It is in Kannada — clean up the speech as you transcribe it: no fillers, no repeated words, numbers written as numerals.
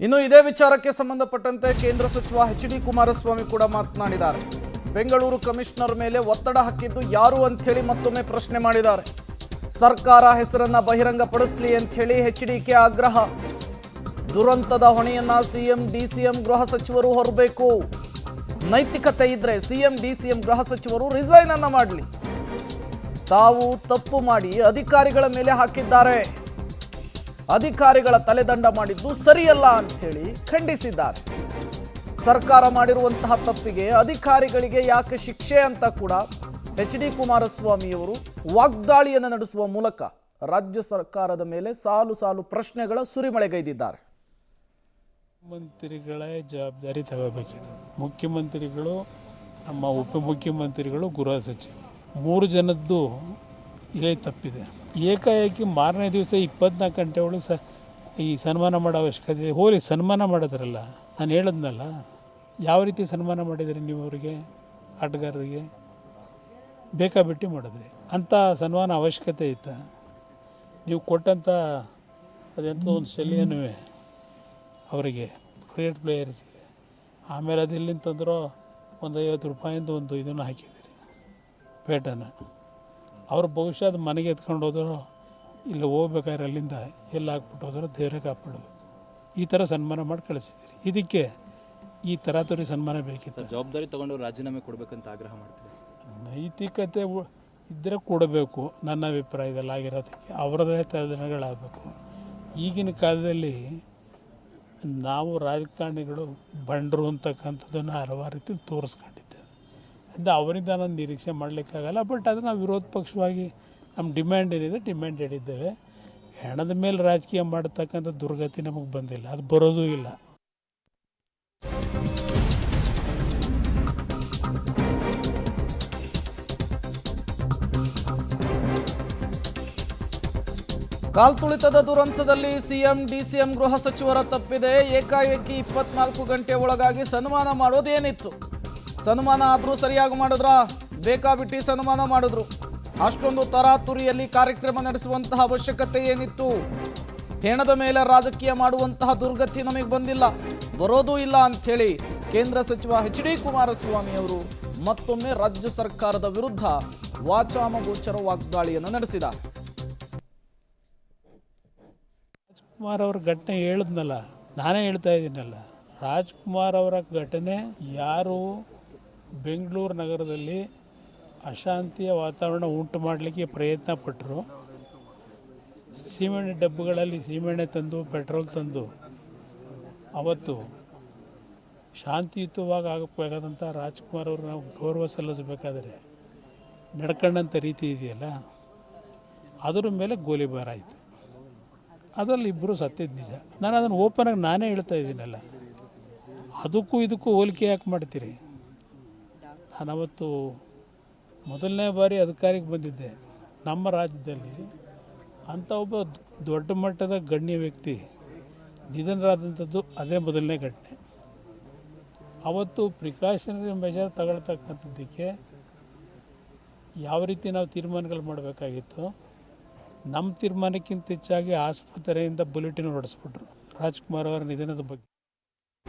ಇನ್ನು ಇದೇ ವಿಚಾರಕ್ಕೆ ಸಂಬಂಧಪಟ್ಟಂತೆ ಕೇಂದ್ರ ಸಚಿವ ಎಚ್.ಡಿ. ಕುಮಾರಸ್ವಾಮಿ ಕೂಡ ಮಾತನಾಡಿದ್ದಾರೆ. ಬೆಂಗಳೂರು ಕಮಿಷನರ್ ಮೇಲೆ ಒತ್ತಡ ಹಾಕಿದ್ದು ಯಾರು ಅಂತ ಹೇಳಿ ಮತ್ತೊಮ್ಮೆ ಪ್ರಶ್ನೆ ಮಾಡಿದ್ದಾರೆ. ಸರ್ಕಾರ ಹೆಸರನ್ನ ಬಹಿರಂಗಪಡಿಸಲಿ ಅಂತ ಹೇಳಿ ಎಚ್.ಡಿ.ಕೆ ಆಗ್ರಹ. ದುರಂತದ ಹೊಣೆಯನ್ನ ಸಿಎಂ ಡಿಸಿಎಂ ಗೃಹ ಸಚಿವರು ಹೊರಬೇಕು. ನೈತಿಕತೆ ಇದ್ರೆ ಸಿಎಂ ಡಿಸಿಎಂ ಗೃಹ ಸಚಿವರು ರಿಸೈನ್ ಅನ್ನ ಮಾಡಲಿ. ತಾವು ತಪ್ಪು ಮಾಡಿ ಅಧಿಕಾರಿಗಳ ಮೇಲೆ ಹಾಕಿದ್ದಾರೆ. ಅಧಿಕಾರಿಗಳ ತಲೆದಂಡ ಮಾಡಿದ್ದು ಸರಿಯಲ್ಲ ಅಂತ ಹೇಳಿ ಖಂಡಿಸಿದ್ದಾರೆ. ಸರ್ಕಾರ ಮಾಡಿರುವಂತಹ ತಪ್ಪಿಗೆ ಅಧಿಕಾರಿಗಳಿಗೆ ಯಾಕೆ ಶಿಕ್ಷೆ ಅಂತ ಕೂಡ ಎಚ್.ಡಿ. ಕುಮಾರಸ್ವಾಮಿಯವರು ವಾಗ್ದಾಳಿಯನ್ನು ನಡೆಸುವ ಮೂಲಕ ರಾಜ್ಯ ಸರ್ಕಾರದ ಮೇಲೆ ಸಾಲು ಸಾಲು ಪ್ರಶ್ನೆಗಳ ಸುರಿಮಳೆಗೈದಿದ್ದಾರೆ. ಮುಖ್ಯಮಂತ್ರಿಗಳೇ ಜವಾಬ್ದಾರಿ ತಗೋಬೇಕಿದೆ. ಮುಖ್ಯಮಂತ್ರಿಗಳು, ನಮ್ಮ ಉಪಮುಖ್ಯಮಂತ್ರಿಗಳು, ಗೃಹ ಸಚಿವರು, 3 ಜನದ್ದು ಇಲ್ಲೇ ತಪ್ಪಿದೆ. ಏಕಾಏಕಿ ಮಾರನೇ ದಿವಸ 24 ಗಂಟೆ ಒಳಗೆ ಈ ಸನ್ಮಾನ ಮಾಡೋ ಅವಶ್ಯಕತೆ ಹೋಲಿ. ಸನ್ಮಾನ ಮಾಡಿದ್ರಲ್ಲ, ನಾನು ಹೇಳಿದ್ನಲ್ಲ, ಯಾವ ರೀತಿ ಸನ್ಮಾನ ಮಾಡಿದ್ರಿ ನೀವು? ಅವರಿಗೆ, ಆಟಗಾರರಿಗೆ ಬೇಕಾಬಿಟ್ಟು ಮಾಡಿದ್ರಿ. ಅಂಥ ಸನ್ಮಾನ ಅವಶ್ಯಕತೆ ಇತ್ತು? ನೀವು ಕೊಟ್ಟಂಥ ಅದೆಂಥ ಒಂದು ಶೈಲಿಯೂ ಅವರಿಗೆ, ಕ್ರಿಕೆಟ್ ಪ್ಲೇಯರ್ಸ್ಗೆ. ಆಮೇಲೆ ಅದು ಎಲ್ಲಿಂದ ತಂದರೂ ಒಂದು 50 ರೂಪಾಯಿಂದ ಒಂದು ಇದನ್ನು ಹಾಕಿದ್ದೀರಿ, ಪೇಟನ. ಅವ್ರು ಬಹುಶಃ ಅದು ಮನೆಗೆ ಎತ್ಕೊಂಡು ಹೋದರೂ, ಇಲ್ಲಿ ಹೋಗ್ಬೇಕಾದ್ರೆ ಅಲ್ಲಿಂದ ಎಲ್ಲ ಹಾಕ್ಬಿಟ್ಟು ಹೋದರೂ ದೇವರೇ ಕಾಪಾಡಬೇಕು. ಈ ಥರ ಸನ್ಮಾನ ಮಾಡಿ ಕಳಿಸಿದ್ದೀರಿ. ಇದಕ್ಕೆ ಈ ತರಾತುರಿ ಸನ್ಮಾನ ಬೇಕಿತ್ತು. ಜವಾಬ್ದಾರಿ ತೊಗೊಂಡು ರಾಜೀನಾಮೆ ಕೊಡಬೇಕಂತ ಆಗ್ರಹ ಮಾಡ್ತೀವಿ. ನೈತಿಕತೆ ಇದ್ದರೆ ಕೊಡಬೇಕು. ನನ್ನ ಅಭಿಪ್ರಾಯದಲ್ಲಿ ಆಗಿರೋದಕ್ಕೆ ಅವರದೇ ತಲೆದಂಡಗಳಾಗಬೇಕು. ಈಗಿನ ಕಾಲದಲ್ಲಿ ನಾವು ರಾಜಕಾರಣಿಗಳು ಬಂಡರು ಅಂತಕ್ಕಂಥದ್ದನ್ನು ಹಲವಾರು ರೀತಿ ತೋರಿಸ್ಕೊಂಡಿದ್ದೇವೆ. ಅದು ಅವರಿಂದ ನಾನು ನಿರೀಕ್ಷೆ ಮಾಡಲಿಕ್ಕಾಗಲ್ಲ. ಬಟ್ ಅದು ನಾವು ವಿರೋಧ ಪಕ್ಷವಾಗಿ ನಮ್ಮ ಡಿಮ್ಯಾಂಡ್ ಏನಿದೆ ಡಿಮ್ಯಾಂಡ್ ಹೇಳಿದ್ದೇವೆ. ಹೆಣದ ಮೇಲೆ ರಾಜಕೀಯ ಮಾಡತಕ್ಕಂಥ ದುರ್ಗತಿ ನಮಗೆ ಬಂದಿಲ್ಲ, ಅದು ಬರೋದೂ ಇಲ್ಲ. ಕಾಲ್ತುಳಿತದ ದುರಂತದಲ್ಲಿ ಸಿಎಂ ಡಿಸಿಎಂ ಗೃಹ ಸಚಿವರ ತಪ್ಪಿದೆ. ಏಕಾಏಕಿ 24 ಗಂಟೆ ಒಳಗಾಗಿ ಸನ್ಮಾನ ಮಾಡೋದೇನಿತ್ತು? ಸನ್ಮಾನ ಆದರೂ ಸರಿಯಾಗಿ ಮಾಡಿದ್ರ? ಬೇಕಾಬಿಟ್ಟಿ ಸನ್ಮಾನ ಮಾಡಿದ್ರು. ಅಷ್ಟೊಂದು ತರಾತುರಿಯಲ್ಲಿ ಕಾರ್ಯಕ್ರಮ ನಡೆಸುವಂತಹ ಅವಶ್ಯಕತೆ ಏನಿತ್ತು? ಹೆಣದ ಮೇಲೆ ರಾಜಕೀಯ ಮಾಡುವಂತಹ ದುರ್ಗತಿ ನಮಗೆ ಬಂದಿಲ್ಲ, ಬರೋದೂ ಇಲ್ಲ ಅಂಥೇಳಿ ಕೇಂದ್ರ ಸಚಿವ ಎಚ್.ಡಿ. ಕುಮಾರಸ್ವಾಮಿ ಅವರು ಮತ್ತೊಮ್ಮೆ ರಾಜ್ಯ ಸರ್ಕಾರದ ವಿರುದ್ಧ ವಾಚಾಮಗೋಚರ ವಾಗ್ದಾಳಿಯನ್ನು ನಡೆಸಿದ್ದಾರೆ. ರಾಜ್ಕುಮಾರ್ ಅವರ ಘಟನೆ ಹೇಳಿದ್ನಲ್ಲ, ನಾನೇ ಹೇಳ್ತಾ ಇದ್ದೀನಲ್ಲ. ರಾಜ್ಕುಮಾರ್ ಅವರ ಘಟನೆ ಯಾರು ಬೆಂಗಳೂರು ನಗರದಲ್ಲಿ ಅಶಾಂತಿಯ ವಾತಾವರಣ ಉಂಟು ಮಾಡಲಿಕ್ಕೆ ಪ್ರಯತ್ನ ಪಟ್ಟರು, ಸೀಮೆಣ್ಣೆ ಡಬ್ಬಗಳಲ್ಲಿ ಸೀಮೆಣ್ಣೆ ತಂದು ಪೆಟ್ರೋಲ್ ತಂದು ಅವತ್ತು ಶಾಂತಿಯುತವಾಗಿ ಆಗಬೇಕಾದಂಥ ರಾಜ್ಕುಮಾರ್ ಅವರು ನಾವು ಗೌರವ ಸಲ್ಲಿಸಬೇಕಾದರೆ ನಡ್ಕೊಂಡಂಥ ರೀತಿ ಇದೆಯಲ್ಲ, ಅದರ ಮೇಲೆ ಗೋಲಿಬಾರ್ ಆಯಿತು. ಅದರಲ್ಲಿ ಇಬ್ಬರು ಸತ್ತಿದ್ದು ನಿಜ. ನಾನು ಅದನ್ನು ಓಪನಾಗಿ ನಾನೇ ಹೇಳ್ತಾ ಇದ್ದೀನಲ್ಲ. ಅದಕ್ಕೂ ಇದಕ್ಕೂ ಹೋಲಿಕೆ ಯಾಕೆ ಮಾಡ್ತೀರಿ? ನಾನು ಅವತ್ತು ಮೊದಲನೇ ಬಾರಿ ಅಧಿಕಾರಿಗೆ ಬಂದಿದ್ದೆ. ನಮ್ಮ ರಾಜ್ಯದಲ್ಲಿ ಅಂಥ ಒಬ್ಬ ದೊಡ್ಡ ಮಟ್ಟದ ಗಣ್ಯ ವ್ಯಕ್ತಿ ನಿಧನರಾದಂಥದ್ದು ಅದೇ ಮೊದಲನೇ ಘಟನೆ. ಅವತ್ತು ಪ್ರಿಕಾಷನರಿ ಮೆಷರ್ ತಗೊಳ್ತಕ್ಕಂಥದ್ದಕ್ಕೆ ಯಾವ ರೀತಿ ನಾವು ತೀರ್ಮಾನಗಳು ಮಾಡಬೇಕಾಗಿತ್ತು, ನಮ್ಮ ತೀರ್ಮಾನಕ್ಕಿಂತ ಹೆಚ್ಚಾಗಿ ಆಸ್ಪತ್ರೆಯಿಂದ ಬುಲೆಟಿನ್ ಹೊಡೆಸ್ಬಿಟ್ರು ರಾಜ್ಕುಮಾರ್ ಅವರ ನಿಧನದ ಬಗ್ಗೆ.